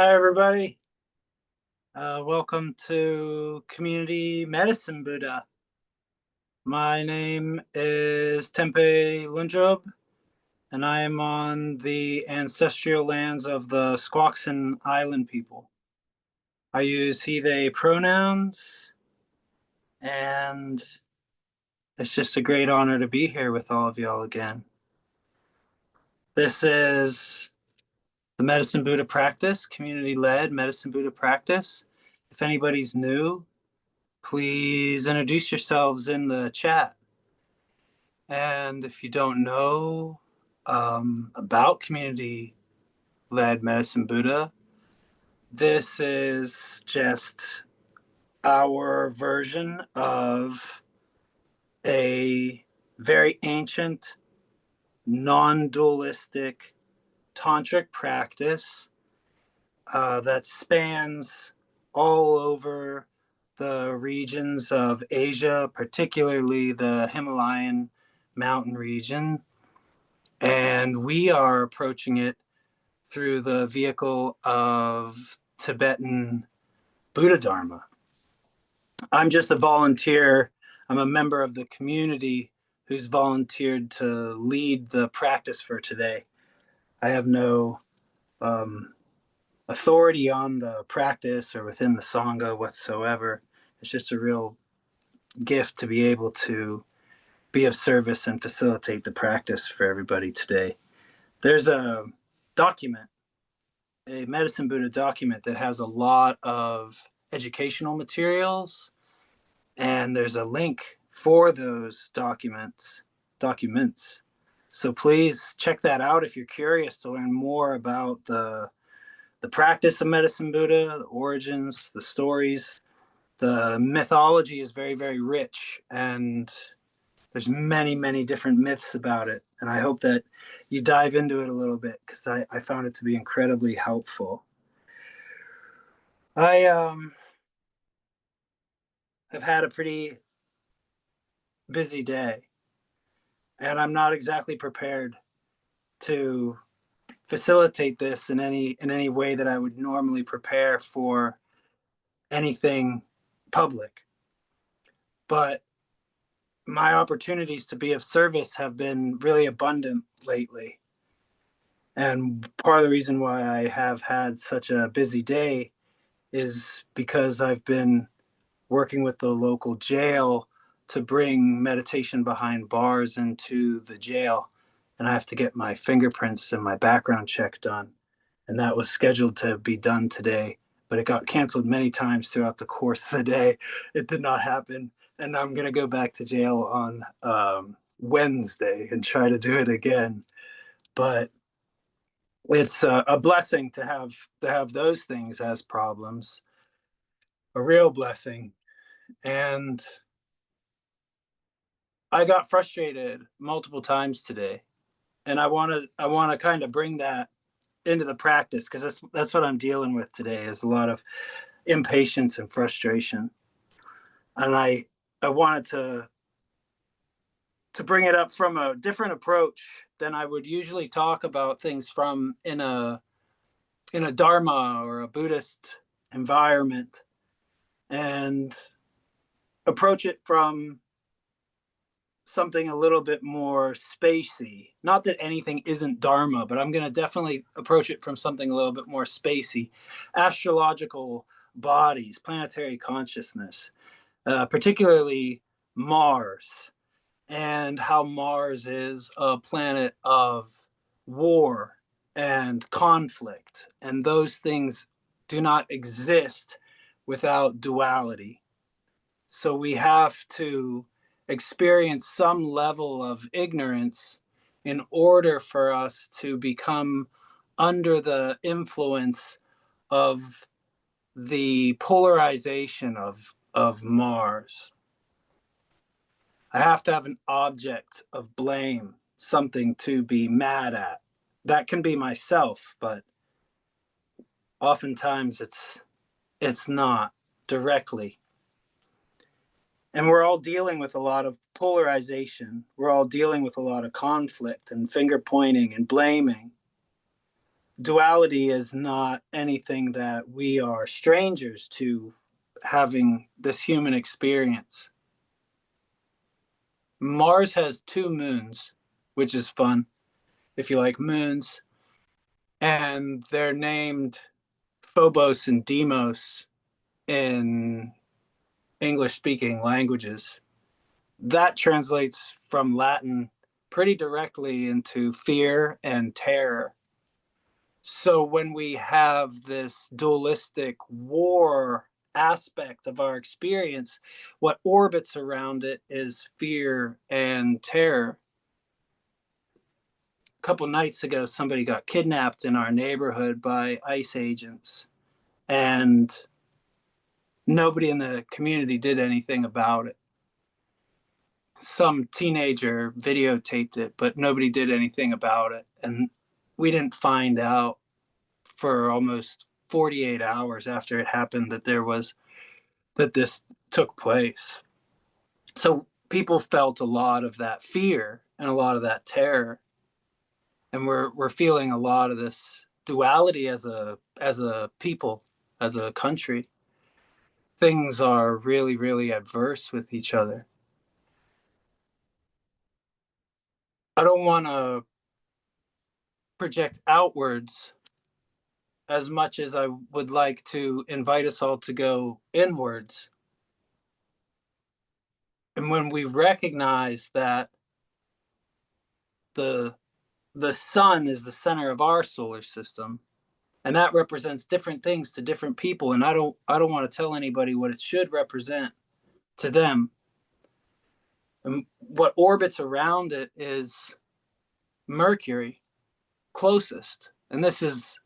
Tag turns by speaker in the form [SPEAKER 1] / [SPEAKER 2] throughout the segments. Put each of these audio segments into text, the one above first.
[SPEAKER 1] Hi, everybody. Welcome to Community Medicine Buddha. My name is Tenphel Lhundrub, and I am on the ancestral lands of the Squaxin Island people. I use he, they pronouns, and it's just a great honor to be here with all of y'all again. This is the Medicine Buddha practice, community-led Medicine Buddha practice. If anybody's new, please introduce yourselves in the chat. And if you don't know about community led Medicine Buddha, this is just our version of a very ancient, non dualistic tantric practice that spans all over the regions of Asia, particularly the Himalayan mountain region. And we are approaching it through the vehicle of Tibetan Buddha Dharma. I'm just a volunteer. I'm a member of the community who's volunteered to lead the practice for today. I have no authority on the practice or within the Sangha whatsoever. It's just a real gift to be able to be of service and facilitate the practice for everybody today. There's a document, a Medicine Buddha document that has a lot of educational materials, and there's a link for those documents. So please check that out if you're curious to learn more about the practice of Medicine Buddha, the origins, the stories. The mythology is very, very rich, and there's many, many different myths about it. And I hope that you dive into it a little bit because I found it to be incredibly helpful. I have had a pretty busy day, and I'm not exactly prepared to facilitate this in any way that I would normally prepare for anything public. But my opportunities to be of service have been really abundant lately. And part of the reason why I have had such a busy day is because I've been working with the local jail to bring meditation behind bars into the jail. And I have to get my fingerprints and my background check done. And that was scheduled to be done today, but it got canceled many times throughout the course of the day. It did not happen. And I'm going to go back to jail on Wednesday and try to do it again. But it's a blessing to have those things as problems, a real blessing. And I got frustrated multiple times today, and I want to kind of bring that into the practice because that's what I'm dealing with today is a lot of impatience and frustration. And I wanted to bring it up from a different approach than I would usually talk about things from in a Dharma or a Buddhist environment, and approach it from something a little bit more spacey. Not that anything isn't Dharma, but I'm going to definitely approach it from something a little bit more spacey. Astrological bodies, planetary consciousness, particularly Mars, and how Mars is a planet of war and conflict. And those things do not exist without duality. So we have to experience some level of ignorance in order for us to become under the influence of the polarization of Mars. I have to have an object of blame, something to be mad at. That can be myself, but oftentimes it's not directly. And we're all dealing with a lot of polarization. We're all dealing with a lot of conflict and finger pointing and blaming. duality is not anything that we are strangers to having this human experience. Mars has two moons, which is fun if you like moons, and they're named Phobos and Deimos in English speaking languages. That translates from Latin pretty directly into fear and terror. So when we have this dualistic war aspect of our experience, what orbits around it is fear and terror. A couple nights ago, somebody got kidnapped in our neighborhood by ICE agents, and nobody in the community did anything about it. Some teenager videotaped it, but nobody did anything about it. And we didn't find out for almost 48 hours after it happened that this took place. So people felt a lot of that fear and a lot of that terror. And we're feeling a lot of this duality as a people, as a country. Things are really, really adverse with each other. I don't want to project outwards as much as I would like to invite us all to go inwards. And when we recognize that the the sun is the center of our solar system, and that represents different things to different people, and I don't want to tell anybody what it should represent to them. And what orbits around it is Mercury closest. And this is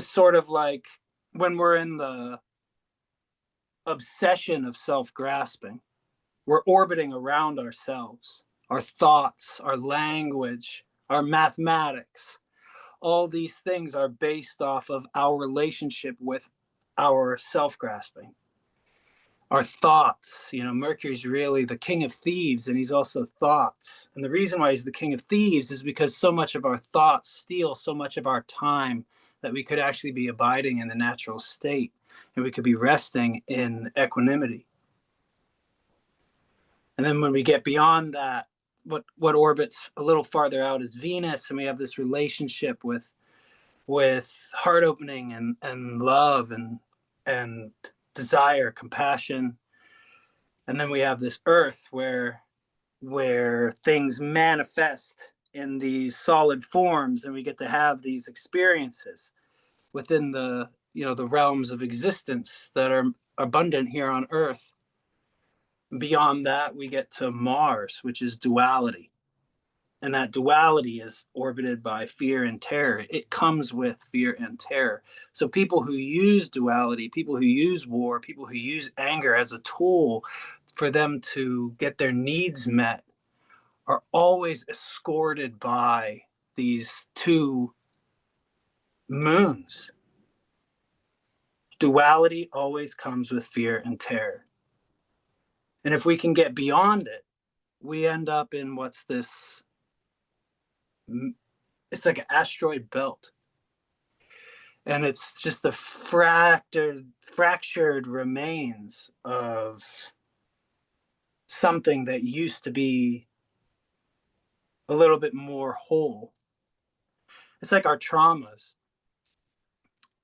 [SPEAKER 1] sort of like when we're in the obsession of self-grasping. We're orbiting around ourselves, our thoughts, our language, our mathematics. All these things are based off of our relationship with our self-grasping, our thoughts. Mercury's really the king of thieves, and he's also thoughts. And the reason why he's the king of thieves is because so much of our thoughts steal so much of our time that we could actually be abiding in the natural state, and we could be resting in equanimity. And then when we get beyond that, what orbits a little farther out is Venus, and we have this relationship with heart opening and love and desire, compassion. And then we have this Earth where things manifest in these solid forms, and we get to have these experiences within the realms of existence that are abundant here on Earth. Beyond that, we get to Mars, which is duality. And that duality is orbited by fear and terror. It comes with fear and terror. So people who use duality, people who use war, people who use anger as a tool for them to get their needs met are always escorted by these two moons. Duality always comes with fear and terror. And if we can get beyond it, we end up in it's like an asteroid belt. And it's just the fractured remains of something that used to be a little bit more whole. It's like our traumas.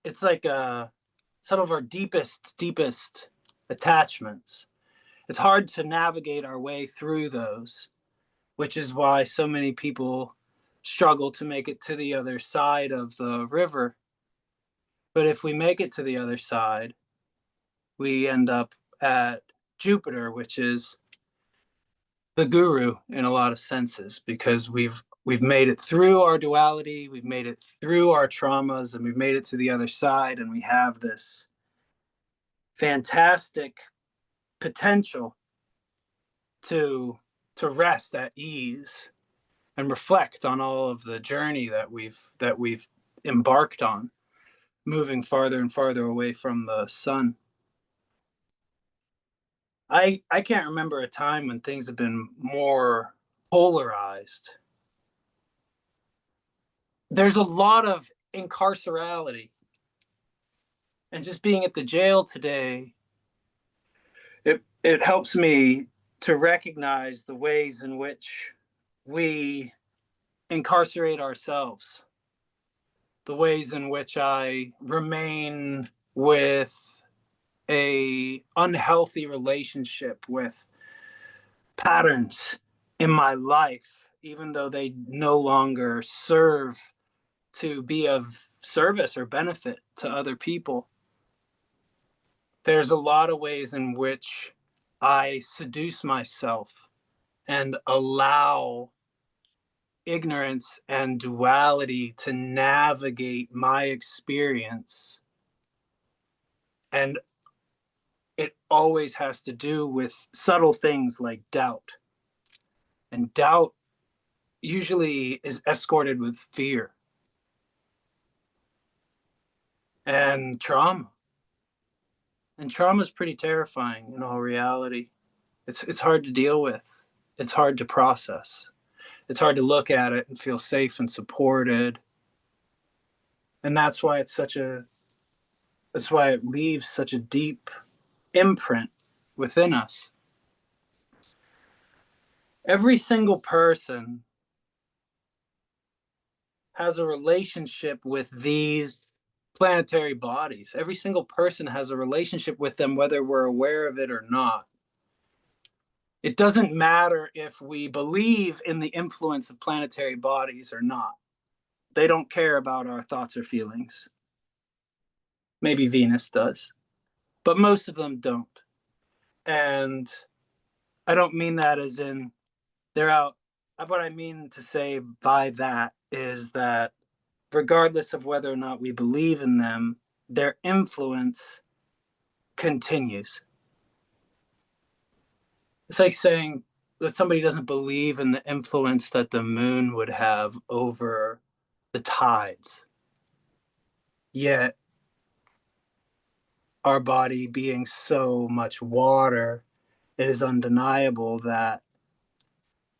[SPEAKER 1] It's like some of our deepest attachments. It's hard to navigate our way through those, which is why so many people struggle to make it to the other side of the river. But if we make it to the other side, we end up at Jupiter, which is the guru in a lot of senses, because we've made it through our duality, we've made it through our traumas, and we've made it to the other side, and we have this fantastic potential to rest at ease and reflect on all of the journey that we've embarked on, moving farther and farther away from the sun. I can't remember a time when things have been more polarized. There's a lot of incarcerality. And just being at the jail today, it helps me to recognize the ways in which we incarcerate ourselves, the ways in which I remain with a unhealthy relationship with patterns in my life, even though they no longer serve to be of service or benefit to other people. There's a lot of ways in which I seduce myself and allow ignorance and duality to navigate my experience. And it always has to do with subtle things like doubt. And doubt usually is escorted with fear and trauma. And trauma is pretty terrifying in all reality. It's hard to deal with. It's hard to process. It's hard to look at it and feel safe and supported. And that's why that's why it leaves such a deep imprint within us. Every single person has a relationship with these planetary bodies. Every single person has a relationship with them, whether we're aware of it or not. It doesn't matter if we believe in the influence of planetary bodies or not. They don't care about our thoughts or feelings. Maybe Venus does, but most of them don't. And I don't mean that as in they're out. What I mean to say by that is that regardless of whether or not we believe in them, their influence continues. It's like saying that somebody doesn't believe in the influence that the moon would have over the tides. Yet, our body being so much water, it is undeniable that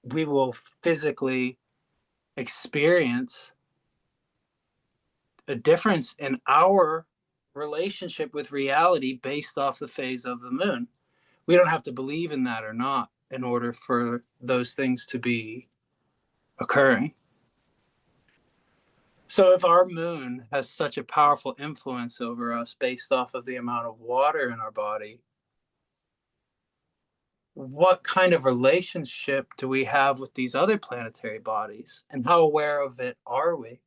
[SPEAKER 1] we will physically experience a difference in our relationship with reality based off the phase of the moon. We don't have to believe in that or not in order for those things to be occurring. So if our moon has such a powerful influence over us based off of the amount of water in our body, what kind of relationship do we have with these other planetary bodies, and how aware of it are we?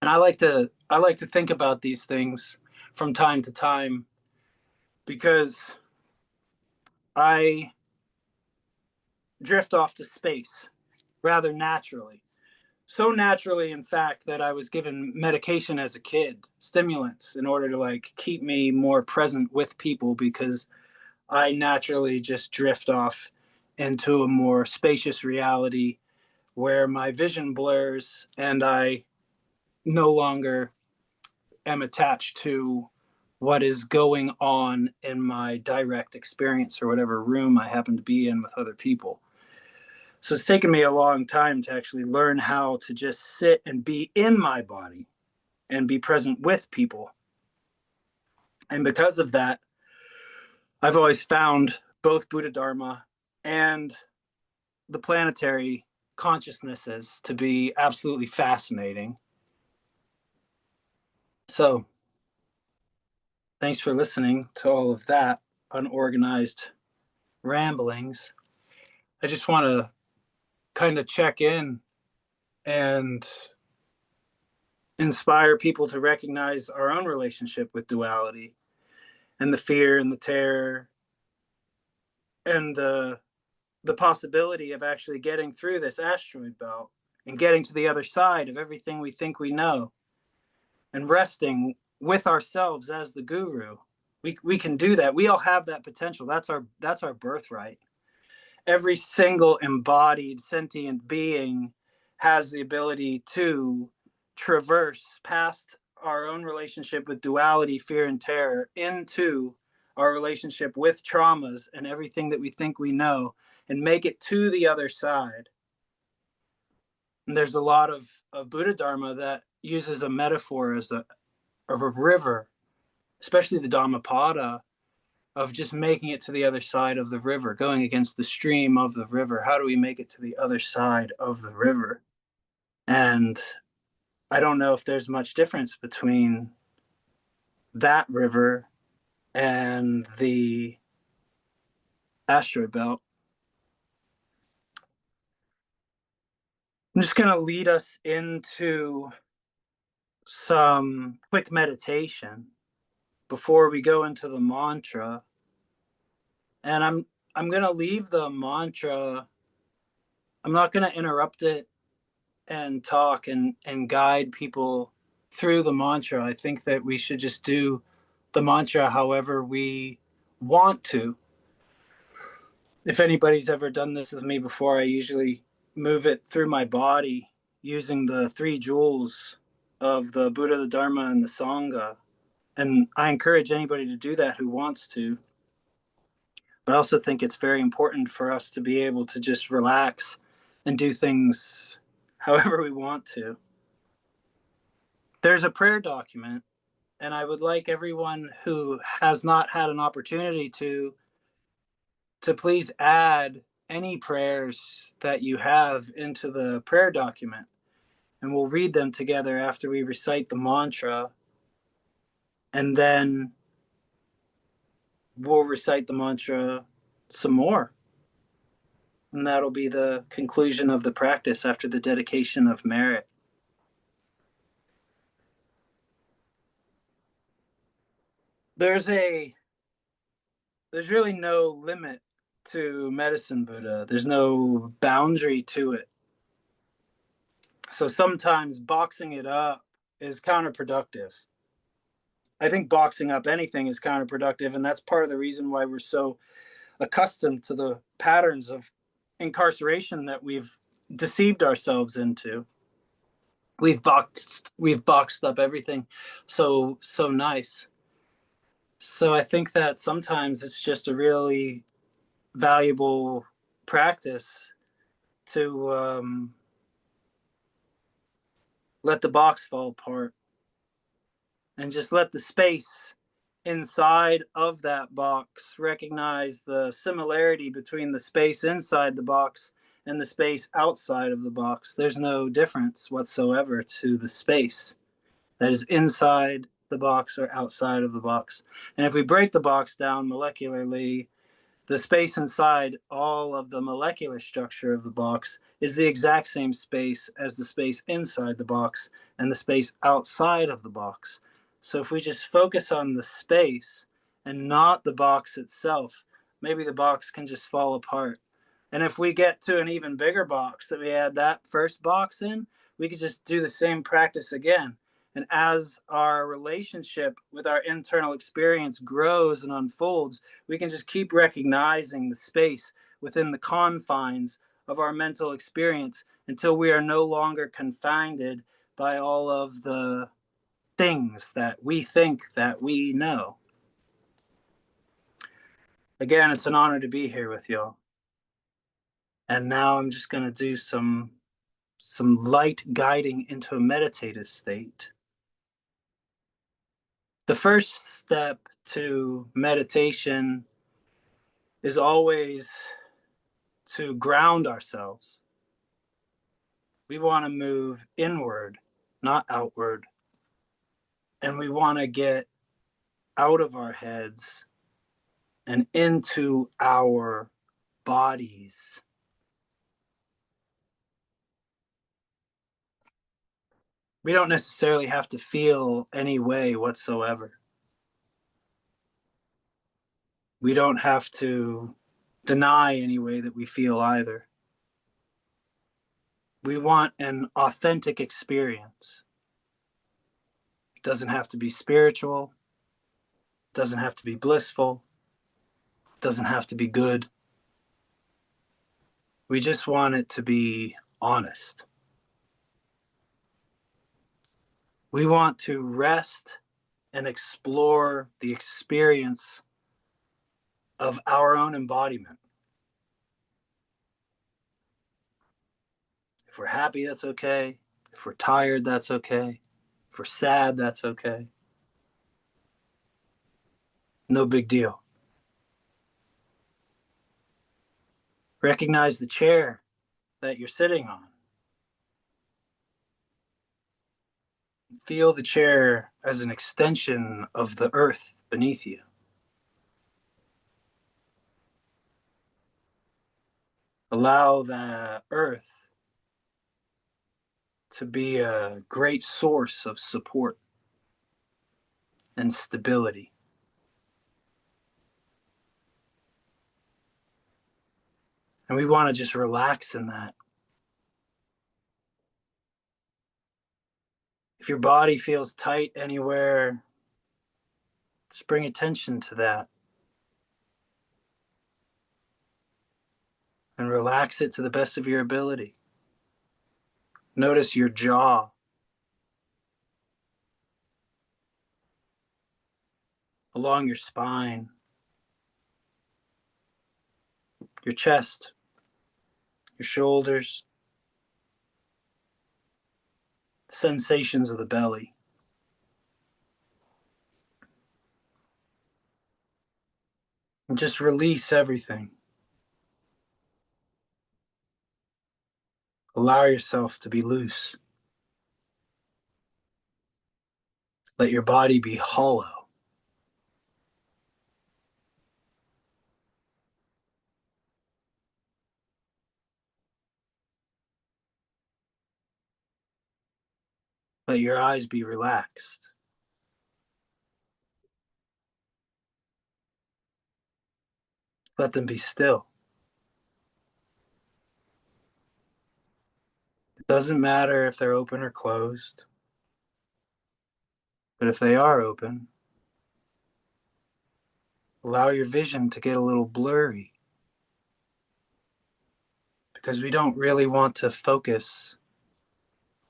[SPEAKER 1] And I like to think about these things from time to time because I drift off to space rather naturally. So naturally, in fact, that I was given medication as a kid, stimulants, in order to like keep me more present with people because I naturally just drift off into a more spacious reality where my vision blurs and I no longer am attached to what is going on in my direct experience or whatever room I happen to be in with other people. So it's taken me a long time to actually learn how to just sit and be in my body and be present with people. And because of that, I've always found both Buddha Dharma and the planetary consciousnesses to be absolutely fascinating. So thanks for listening to all of that unorganized ramblings. I just want to kind of check in and inspire people to recognize our own relationship with duality and the fear and the terror and the possibility of actually getting through this asteroid belt and getting to the other side of everything we think we know and resting with ourselves as the guru. We can do that. We all have that potential. That's our birthright. Every single embodied sentient being has the ability to traverse past our own relationship with duality, fear, and terror into our relationship with traumas and everything that we think we know and make it to the other side. And there's a lot of Buddha Dharma that uses a metaphor as of a river, especially the Dhammapada, of just making it to the other side of the river, going against the stream of the river. How do we make it to the other side of the river? And I don't know if there's much difference between that river and the asteroid belt. I'm just going to lead us into some quick meditation before we go into the mantra. And I'm going to leave the mantra. I'm not going to interrupt it and talk and guide people through the mantra. I think that we should just do the mantra however we want to. If anybody's ever done this with me before, I usually move it through my body using the 3 jewels of the Buddha, the Dharma, and the Sangha. And I encourage anybody to do that who wants to. But I also think it's very important for us to be able to just relax and do things however we want to. There's a prayer document, and I would like everyone who has not had an opportunity to please add any prayers that you have into the prayer document. And we'll read them together after we recite the mantra. And then we'll recite the mantra some more. And that'll be the conclusion of the practice after the dedication of merit. There's really no limit to medicine Buddha. There's no boundary to it. So sometimes boxing it up is counterproductive. I think boxing up anything is counterproductive, and that's part of the reason why we're so accustomed to the patterns of incarceration that we've deceived ourselves into. We've boxed up everything so nice. So I think that sometimes it's just a really valuable practice to let the box fall apart and just let the space inside of that box recognize the similarity between the space inside the box and the space outside of the box. There's no difference whatsoever to the space that is inside the box or outside of the box. And if we break the box down molecularly, the space inside all of the molecular structure of the box is the exact same space as the space inside the box and the space outside of the box. So if we just focus on the space and not the box itself, maybe the box can just fall apart. And if we get to an even bigger box that we add that first box in, we could just do the same practice again. And as our relationship with our internal experience grows and unfolds, we can just keep recognizing the space within the confines of our mental experience until we are no longer confined by all of the things that we think that we know. Again, it's an honor to be here with y'all. And now I'm just going to do some light guiding into a meditative state. The first step to meditation is always to ground ourselves. We want to move inward, not outward. And we want to get out of our heads and into our bodies. We don't necessarily have to feel any way whatsoever. We don't have to deny any way that we feel either. We want an authentic experience. It doesn't have to be spiritual. It doesn't have to be blissful. It doesn't have to be good. We just want it to be honest. We want to rest and explore the experience of our own embodiment. If we're happy, that's okay. If we're tired, that's okay. If we're sad, that's okay. No big deal. Recognize the chair that you're sitting on. Feel the chair as an extension of the earth beneath you. Allow the earth to be a great source of support and stability. And we want to just relax in that. If your body feels tight anywhere, just bring attention to that and relax it to the best of your ability. Notice your jaw, along your spine, your chest, your shoulders, the sensations of the belly. And just release everything. Allow yourself to be loose. Let your body be hollow. Let your eyes be relaxed. Let them be still. It doesn't matter if they're open or closed, but if they are open, allow your vision to get a little blurry, because we don't really want to focus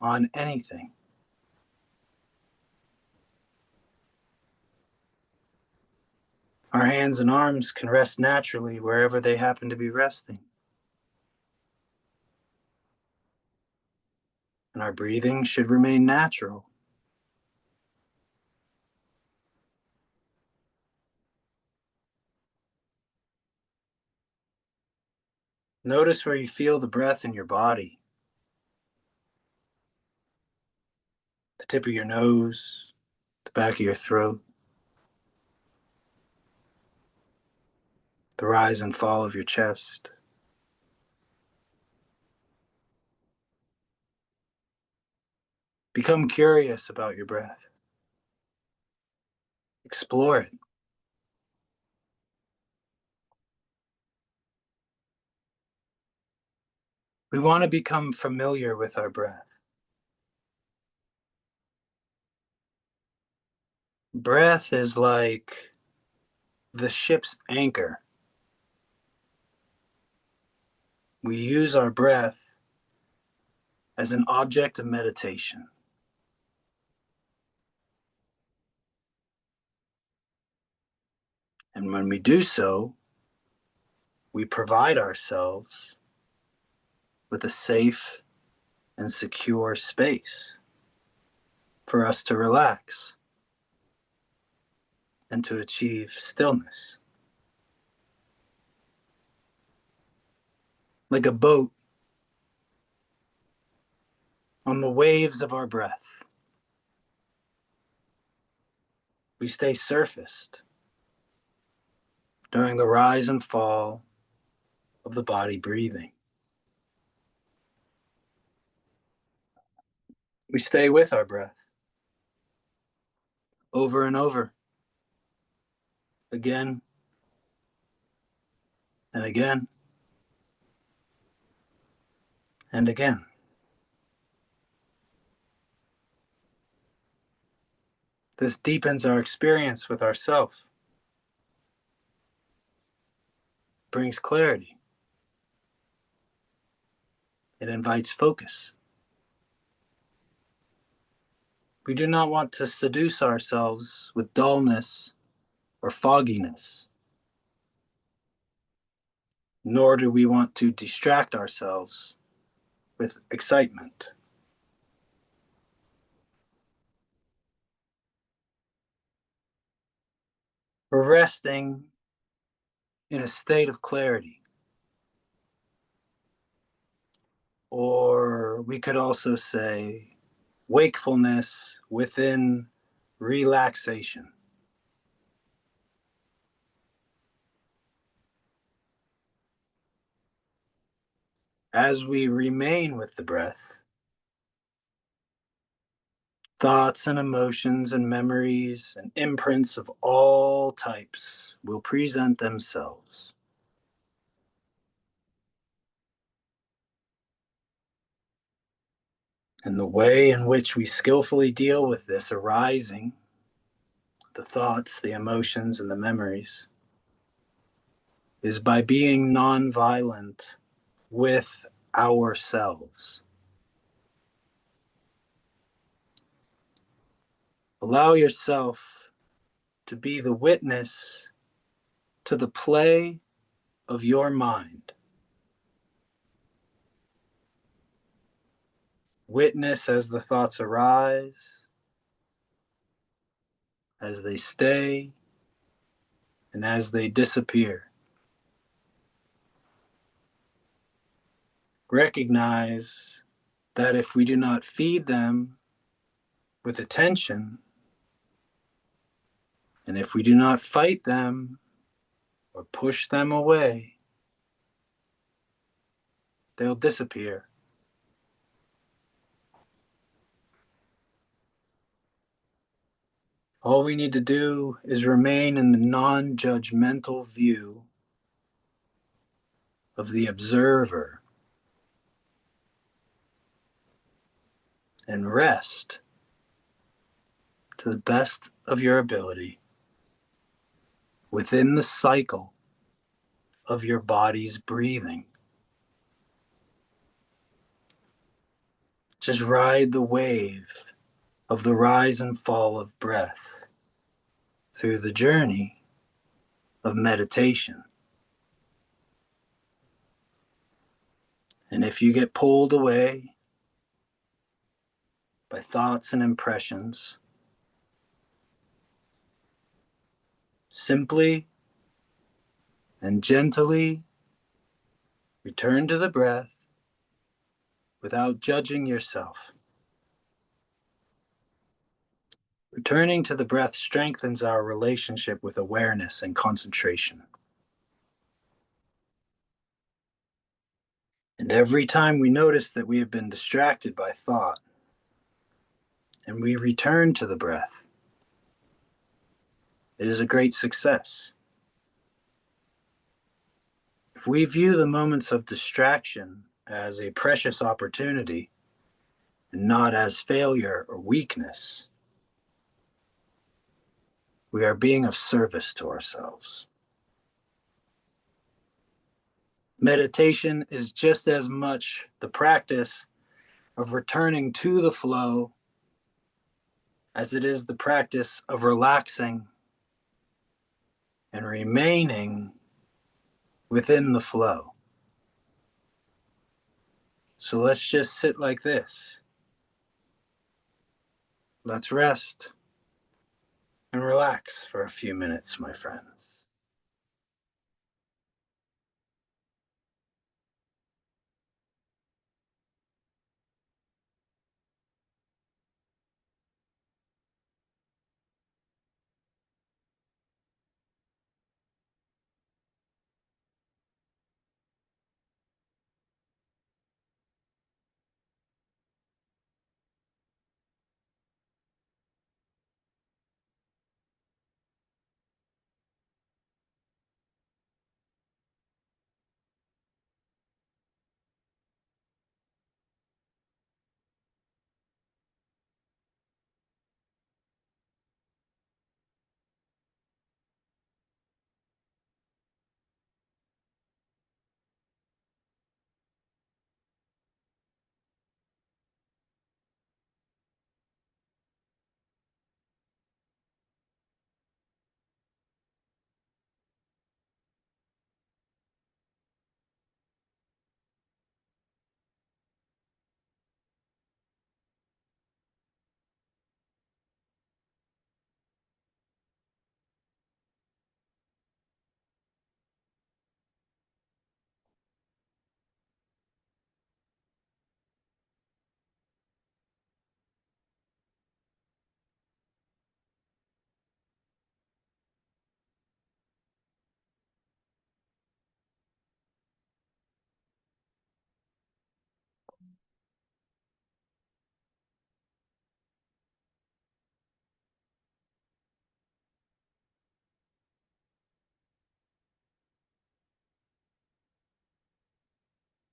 [SPEAKER 1] on anything. Our hands and arms can rest naturally wherever they happen to be resting. And our breathing should remain natural. Notice where you feel the breath in your body. The tip of your nose, the back of your throat, the rise and fall of your chest. Become curious about your breath. Explore it. We want to become familiar with our breath. Breath is like the ship's anchor. We use our breath as an object of meditation. And when we do so, we provide ourselves with a safe and secure space for us to relax and to achieve stillness. Like a boat on the waves of our breath, we stay surfaced during the rise and fall of the body breathing. We stay with our breath over and over, again and again and again. This deepens our experience with ourself, brings clarity. It invites focus. We do not want to seduce ourselves with dullness or fogginess, nor do we want to distract ourselves with excitement. We're resting in a state of clarity. Or we could also say wakefulness within relaxation. As we remain with the breath, thoughts and emotions and memories and imprints of all types will present themselves. And the way in which we skillfully deal with this arising, the thoughts, the emotions, and the memories, is by being nonviolent with ourselves. Allow yourself to be the witness to the play of your mind. Witness as the thoughts arise, as they stay, and as they disappear. Recognize that if we do not feed them with attention, and if we do not fight them or push them away, they'll disappear. All we need to do is remain in the non-judgmental view of the observer and rest to the best of your ability within the cycle of your body's breathing. Just ride the wave of the rise and fall of breath through the journey of meditation. And if you get pulled away by thoughts and impressions, simply and gently return to the breath without judging yourself. Returning to the breath strengthens our relationship with awareness and concentration. And every time we notice that we have been distracted by thought and we return to the breath, it is a great success. If we view the moments of distraction as a precious opportunity and not as failure or weakness, we are being of service to ourselves. Meditation is just as much the practice of returning to the flow as it is the practice of relaxing and remaining within the flow. So let's just sit like this. Let's rest and relax for a few minutes, my friends.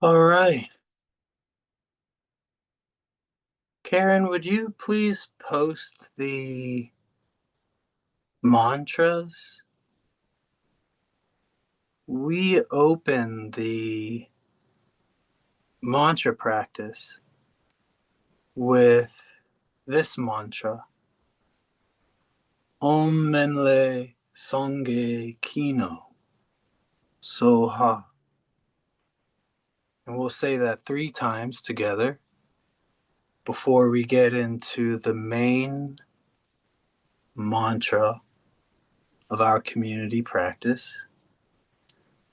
[SPEAKER 1] All right. Karen, would you please post the mantras? We open the mantra practice with this mantra: Om Menle Songye Kino Soha. And we'll say that 3 times together before we get into the main mantra of our community practice,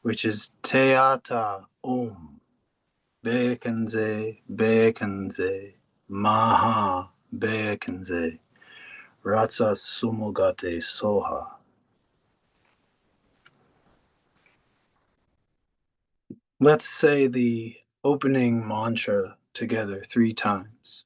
[SPEAKER 1] which is Teata Om Bekanze Bekanze Maha Bekanze Ratsa Sumogate Soha. Let's say the opening mantra together 3 times.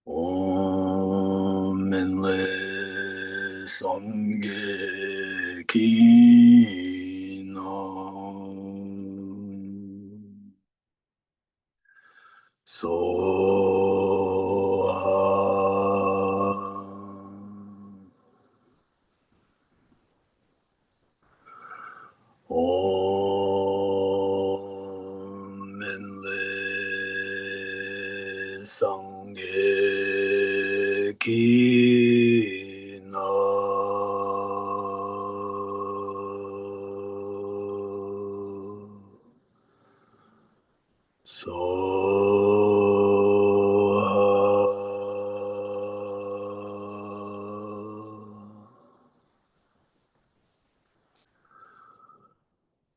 [SPEAKER 1] Om Minle Sangye Kino Soha. Om Minle Sangye Kino Soha.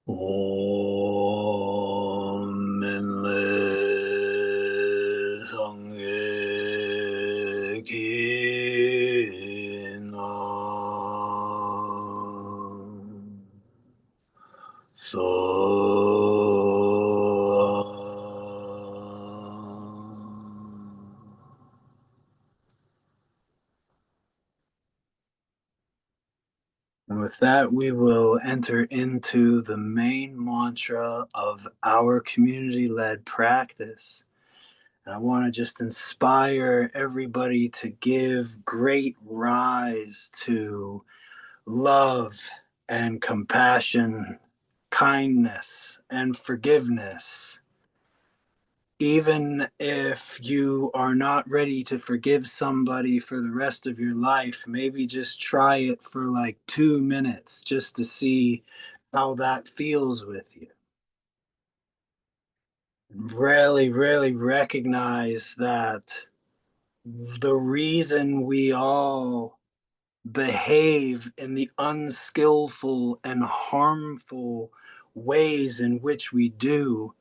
[SPEAKER 1] Om Minle Sangye Kino Soha. And with that, we will enter into the main mantra of our community led practice. And I want to just inspire everybody to give great rise to love and compassion, kindness and forgiveness. Even if you are not ready to forgive somebody for the rest of your life, maybe just try it for like 2 minutes just to see how that feels with you. Really, really recognize that the reason we all behave in the unskillful and harmful ways in which we do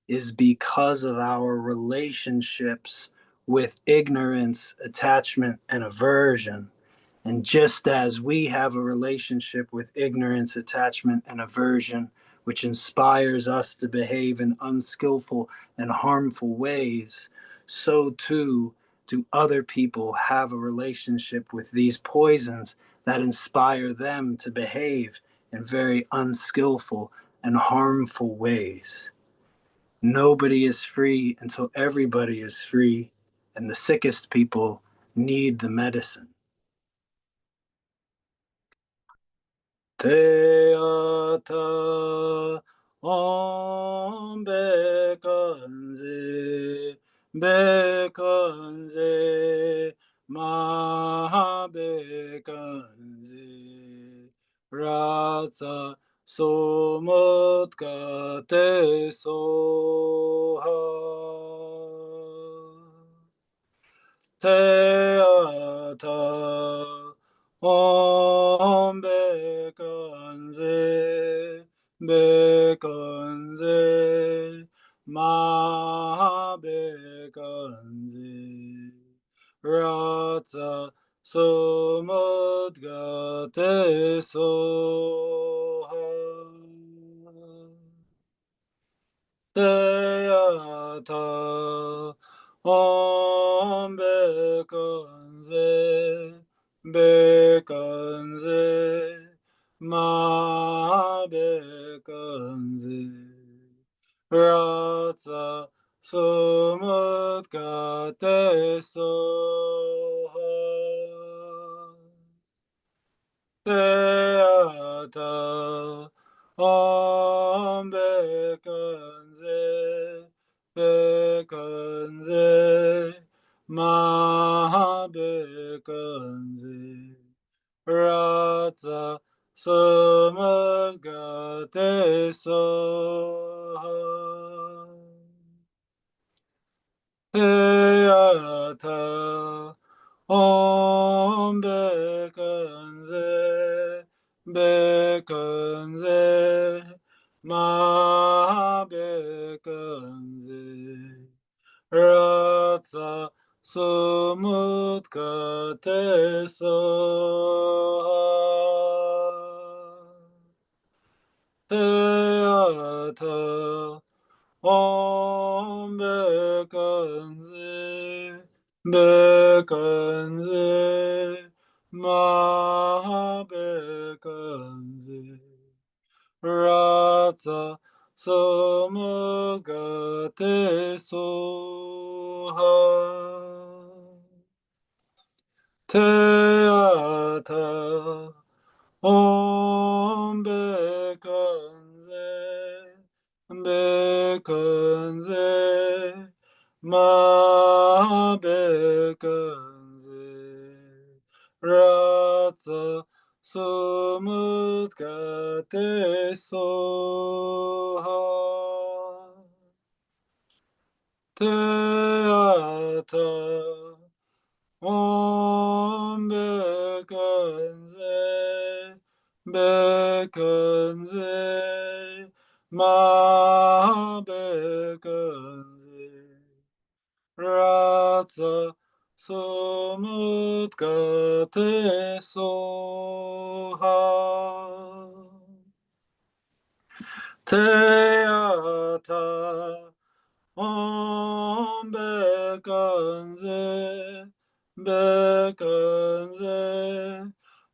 [SPEAKER 1] is because of our relationships with ignorance, attachment, and aversion. And just as we have a relationship with ignorance, attachment, and aversion, which inspires us to behave in unskillful and harmful ways, so too do other people have a relationship with these poisons that inspire them to behave in very unskillful and harmful ways. Nobody is free until everybody is free, and the sickest people need the medicine. Teata om bekanze bekanze maha bekanze ratsa somotkate soha. Teata om bekanze bekanze ma bekanze ratsa somodgate soha. Teata om bekanze bekanze ma bekanze Ratsa sumut gate soha Teata Om Bekanze Maha Bekanze Ratsa Samagate Soha Teata Om Bekanze Ma Bekanze Ratsa Sumut Kate Soha Teata Om Bekanze Ma Bekanze Ratsa Samagate Soha Teata Om Bekanze Ma Bekanze Ratsa Sumut Kate Soha Teata Om Bekanze Ma Bekanze Ratsa Sumut Kate Soha Teata Om Bekanze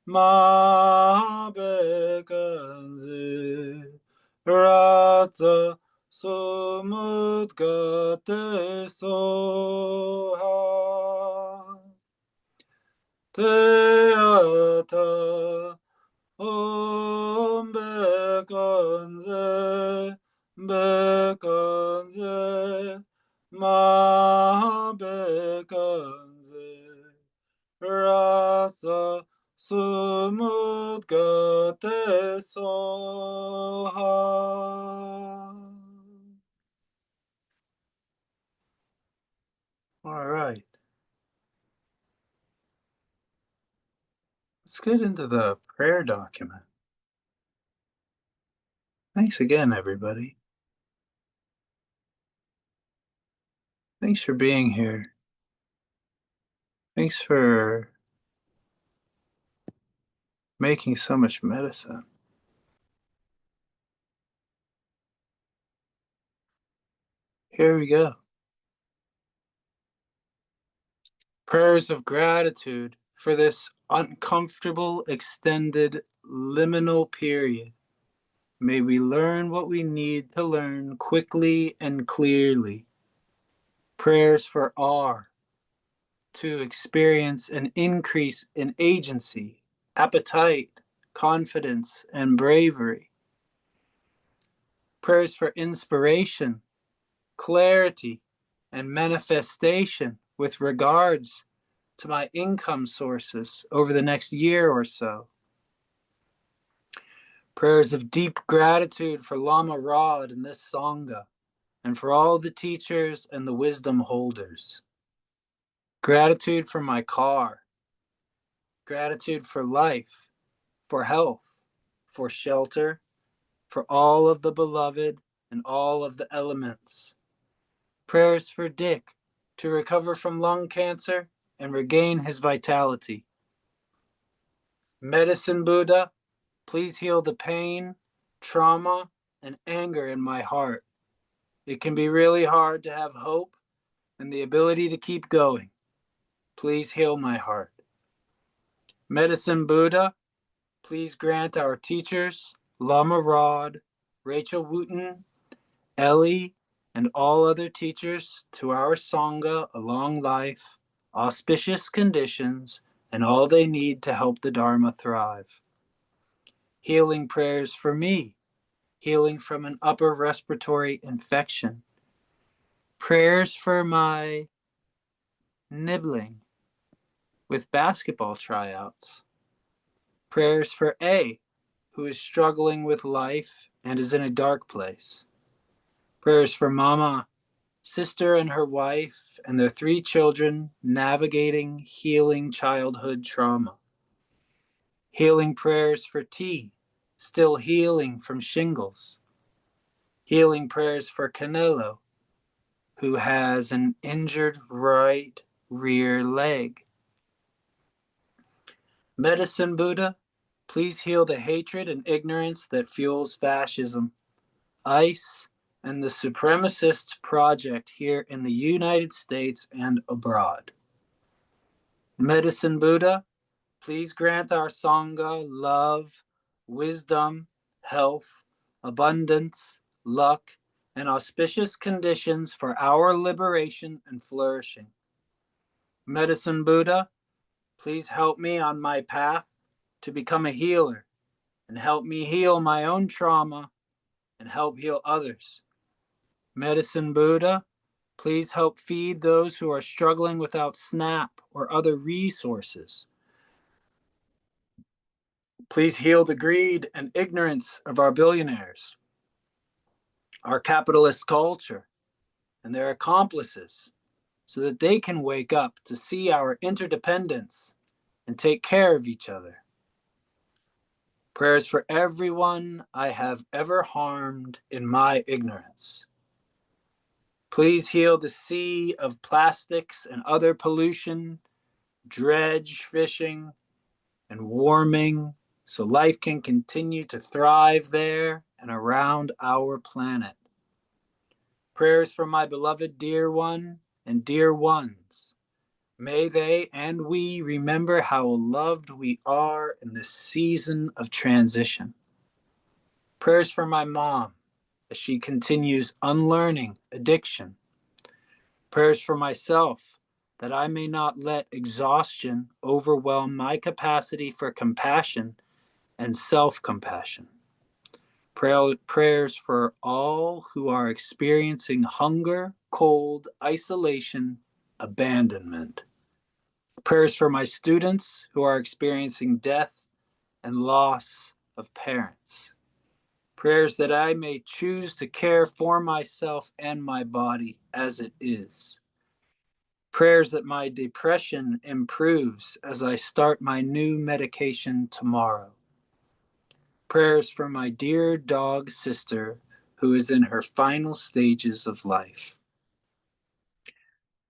[SPEAKER 1] Ma Bekanze Ratsa Sumut Gate Soha Teata Om Bekanze Ma Bekanze Rasa Sumut Gate Soha. All right. Let's get into the prayer document. Thanks again, everybody. Thanks for being here. Thanks for making so much medicine. Here we go. Prayers of gratitude for this uncomfortable, extended, liminal period. May we learn what we need to learn quickly and clearly. Prayers for R, to experience an increase in agency, appetite, confidence, and bravery. Prayers for inspiration, clarity, and manifestation with regards to my income sources over the next year or so. Prayers of deep gratitude for Lama Rod and this Sangha, and for all the teachers and the wisdom holders. Gratitude for my car. Gratitude for life, for health, for shelter, for all of the beloved and all of the elements. Prayers for Dick to recover from lung cancer and regain his vitality. Medicine Buddha, please heal the pain, trauma, and anger in my heart. It can be really hard to have hope and the ability to keep going. Please heal my heart. Medicine Buddha, please grant our teachers, Lama Rod, Rachel Wooten, Ellie, and all other teachers to our Sangha a long life, auspicious conditions, and all they need to help the Dharma thrive. Healing prayers for me, healing from an upper respiratory infection. Prayers for my nibbling with basketball tryouts. Prayers for A, who is struggling with life and is in a dark place. Prayers for Mama, sister and her wife, and their 3 children navigating healing childhood trauma. Healing prayers for T, still healing from shingles. Healing prayers for Canelo, who has an injured right rear leg. Medicine Buddha, please heal the hatred and ignorance that fuels fascism, ICE, and the supremacist project here in the United States and abroad. Medicine Buddha, please grant our Sangha love, wisdom, health, abundance, luck, and auspicious conditions for our liberation and flourishing. Medicine Buddha, please help me on my path to become a healer and help me heal my own trauma and help heal others. Medicine Buddha, please help feed those who are struggling without SNAP or other resources. Please heal the greed and ignorance of our billionaires, our capitalist culture, and their accomplices, so that they can wake up to see our interdependence and take care of each other. Prayers for everyone I have ever harmed in my ignorance. Please heal the sea of plastics and other pollution, dredge fishing, and warming, so life can continue to thrive there and around our planet. Prayers for my beloved dear one and dear ones. May they and we remember how loved we are in this season of transition. Prayers for my mom as she continues unlearning addiction. Prayers for myself that I may not let exhaustion overwhelm my capacity for compassion and self-compassion. Prayers for all who are experiencing hunger, cold, isolation, abandonment. Prayers for my students who are experiencing death and loss of parents. Prayers that I may choose to care for myself and my body as it is. Prayers that my depression improves as I start my new medication tomorrow. Prayers for my dear dog sister who is in her final stages of life.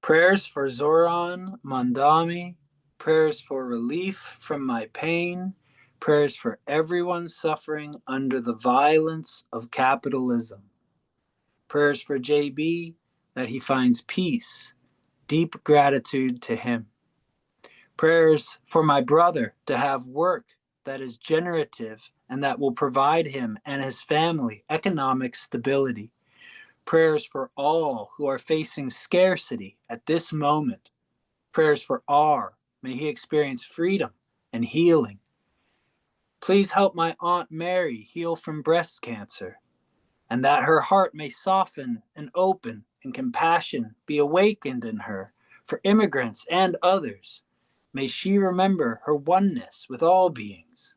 [SPEAKER 1] Prayers for Zoran Mandami. Prayers for relief from my pain. Prayers for everyone suffering under the violence of capitalism. Prayers for JB that he finds peace, deep gratitude to him. Prayers for my brother to have work that is generative and that will provide him and his family economic stability. Prayers for all who are facing scarcity at this moment. Prayers for R. May he experience freedom and healing. Please help my Aunt Mary heal from breast cancer, and that her heart may soften and open and compassion be awakened in her for immigrants and others. May she remember her oneness with all beings.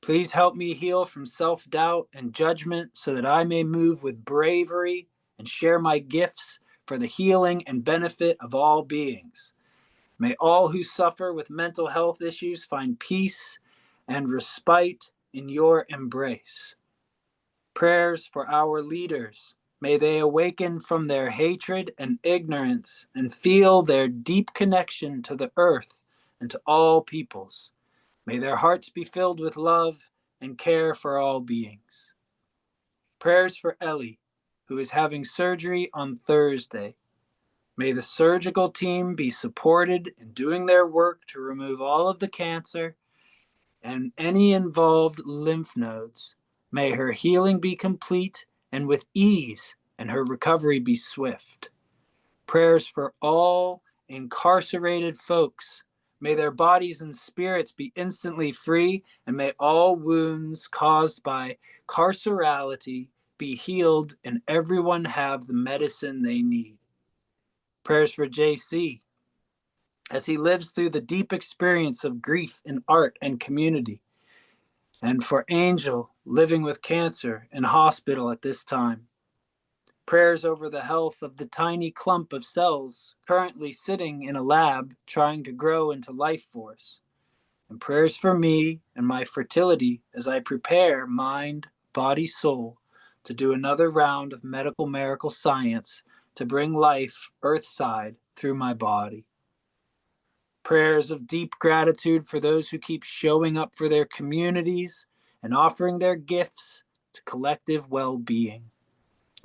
[SPEAKER 1] Please help me heal from self-doubt and judgment so that I may move with bravery and share my gifts for the healing and benefit of all beings. May all who suffer with mental health issues find peace and respite in your embrace. Prayers for our leaders. May they awaken from their hatred and ignorance and feel their deep connection to the earth and to all peoples. May their hearts be filled with love and care for all beings. Prayers for Ellie, who is having surgery on Thursday. May the surgical team be supported in doing their work to remove all of the cancer and any involved lymph nodes, May her healing be complete and with ease, and her recovery be swift. Prayers for all incarcerated folks. May their bodies and spirits be instantly free, and may all wounds caused by carcerality be healed, and everyone have the medicine they need. Prayers for JC as he lives through the deep experience of grief in art and community, and for Angel living with cancer in hospital at this time. Prayers over the health of the tiny clump of cells currently sitting in a lab trying to grow into life force. And prayers for me and my fertility as I prepare mind, body, soul to do another round of medical miracle science to bring life earthside through my body. Prayers of deep gratitude for those who keep showing up for their communities and offering their gifts to collective well-being.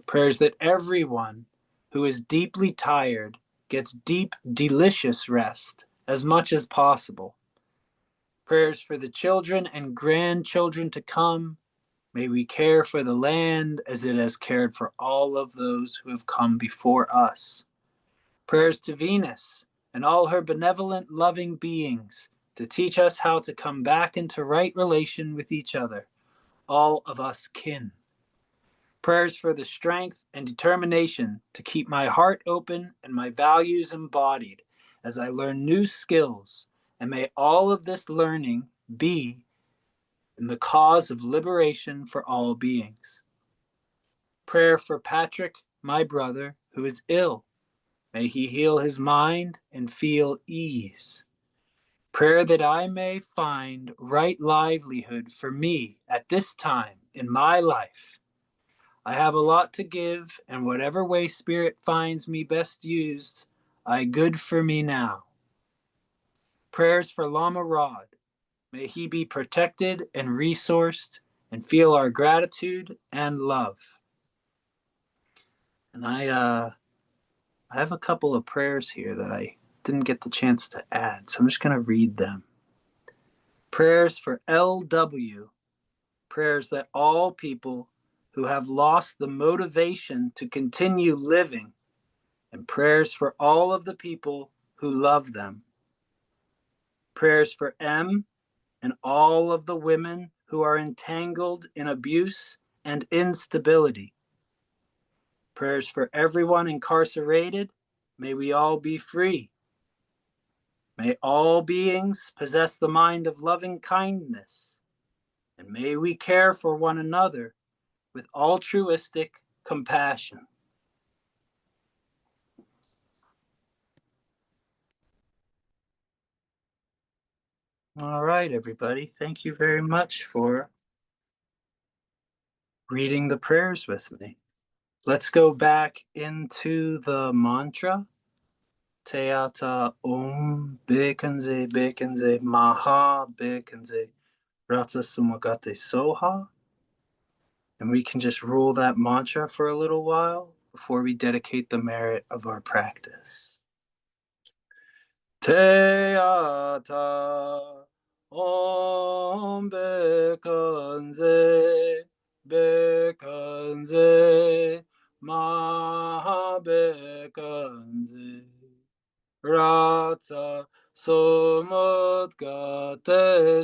[SPEAKER 1] Prayers that everyone who is deeply tired gets deep, delicious rest as much as possible. Prayers for the children and grandchildren to come. May we care for the land as it has cared for all of those who have come before us. Prayers to Venus and all her benevolent, loving beings to teach us how to come back into right relation with each other, all of us kin. Prayers for the strength and determination to keep my heart open and my values embodied as I learn new skills, and may all of this learning be in the cause of liberation for all beings. Prayer for Patrick, my brother, who is ill. May he heal his mind and feel ease. Prayer that I may find right livelihood for me at this time in my life. I have a lot to give, and whatever way Spirit finds me best used, I good for me now. Prayers for Lama Rod. May he be protected and resourced and feel our gratitude and love. And I have a couple of prayers here that I didn't get the chance to add, so I'm just going to read them. Prayers for LW. Prayers that all people who have lost the motivation to continue living, and prayers for all of the people who love them. Prayers for M and all of the women who are entangled in abuse and instability. Prayers for everyone incarcerated. May we all be free. May all beings possess the mind of loving kindness, and may we care for one another with altruistic compassion. All right, everybody. Thank you very much for reading the prayers with me. Let's go back into the mantra. Teata Om Bekanze Bekanze Maha Bekanze Ratsa Sumagate Soha. And we can just rule that mantra for a little while before we dedicate the merit of our practice. Teata Om Bekanze Bekanze Maha Bekanze Ratsa Somodgate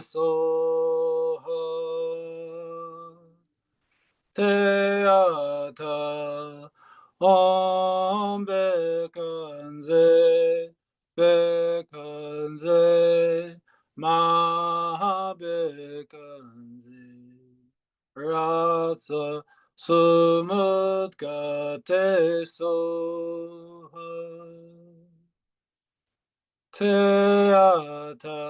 [SPEAKER 1] Soha Teata Om Bekanze Bekanze Maha Bekanze Ratsa Somodgate Soha Teata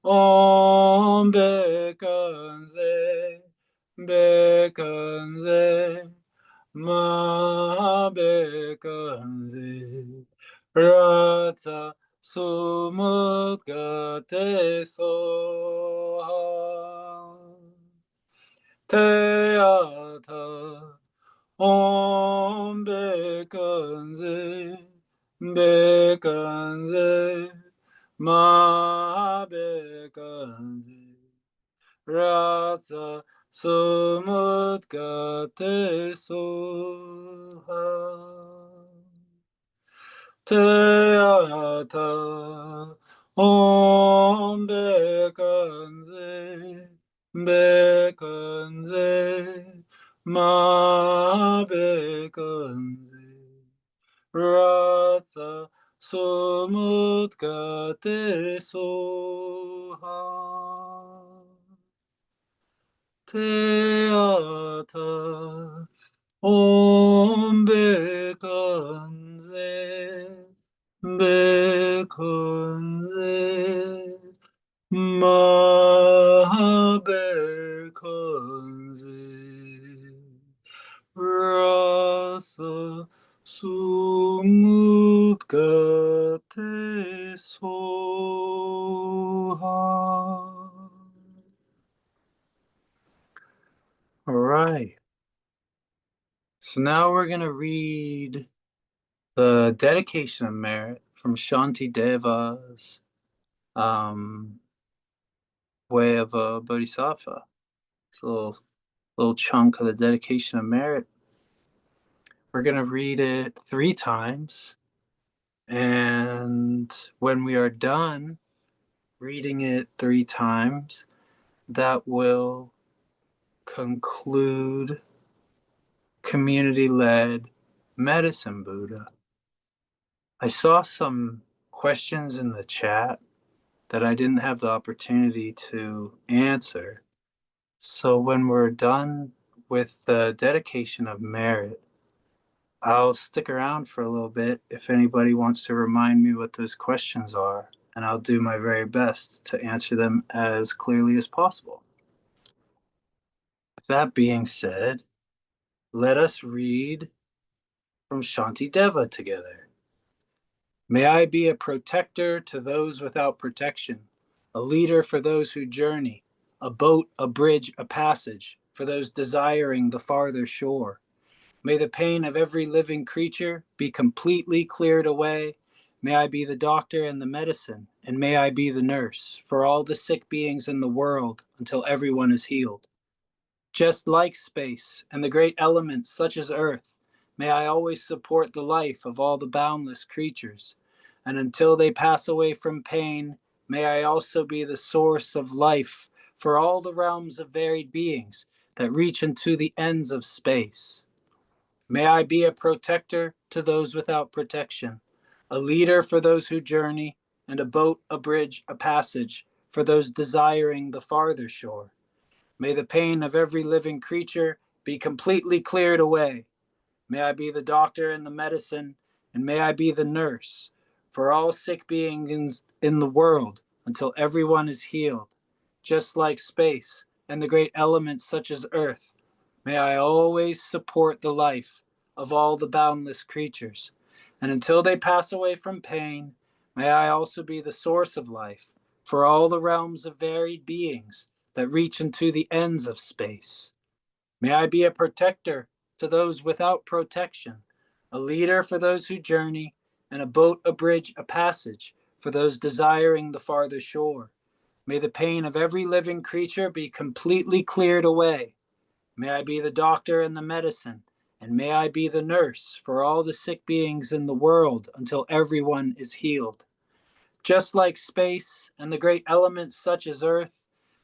[SPEAKER 1] Om Bekanze Bekanze Ma Bekanze Ratsa Sumudgate Soha Teata Om Bekanze Bekanze Ma Bekanze Ratsa sumudgate soha. Teata om bekanze, bekanze, ma bekanze. Ratsa sumudgate soha. Teata om bekanze, bekanze, ma bekanze. Rasa sumudgate soha. All right. So now we're going to read the dedication of merit from Shanti Deva's um, way of a bodhisattva. It's a little chunk of the dedication of merit. We're going to read it 3 times. And when we are done reading it 3 times, that will conclude community-led medicine Buddha. I saw some questions in the chat that I didn't have the opportunity to answer. So when we're done with the dedication of merit, I'll stick around for a little bit if anybody wants to remind me what those questions are, and I'll do my very best to answer them as clearly as possible. With that being said, let us read from Shantideva together. May I be a protector to those without protection, a leader for those who journey, a boat, a bridge, a passage for those desiring the farther shore. May the pain of every living creature be completely cleared away. May I be the doctor and the medicine, and may I be the nurse for all the sick beings in the world until everyone is healed. Just like space and the great elements such as earth, may I always support the life of all the boundless creatures, and until they pass away from pain, may I also be the source of life for all the realms of varied beings that reach into the ends of space. May I be a protector to those without protection, a leader for those who journey, and a boat, a bridge, a passage for those desiring the farther shore. May the pain of every living creature be completely cleared away. May I be the doctor and the medicine, and may I be the nurse for all sick beings in the world until everyone is healed. Just like space and the great elements such as earth, may I always support the life of all the boundless creatures. And until they pass away from pain, may I also be the source of life for all the realms of varied beings that reach into the ends of space. May I be a protector to those without protection, a leader for those who journey, and a boat, a bridge, a passage for those desiring the farther shore. May the pain of every living creature be completely cleared away. May I be the doctor and the medicine, and may I be the nurse for all the sick beings in the world until everyone is healed. Just like space and the great elements such as earth,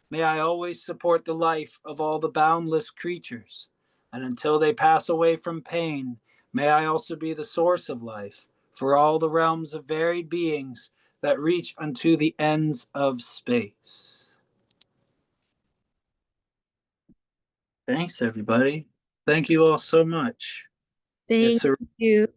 [SPEAKER 1] may I always support the life of all the boundless creatures. And until they pass away from pain, may I also be the source of life for all the realms of varied beings that reach unto the ends of space. Thanks, everybody. Thank you all so much.
[SPEAKER 2] Thank
[SPEAKER 1] It's a
[SPEAKER 2] you.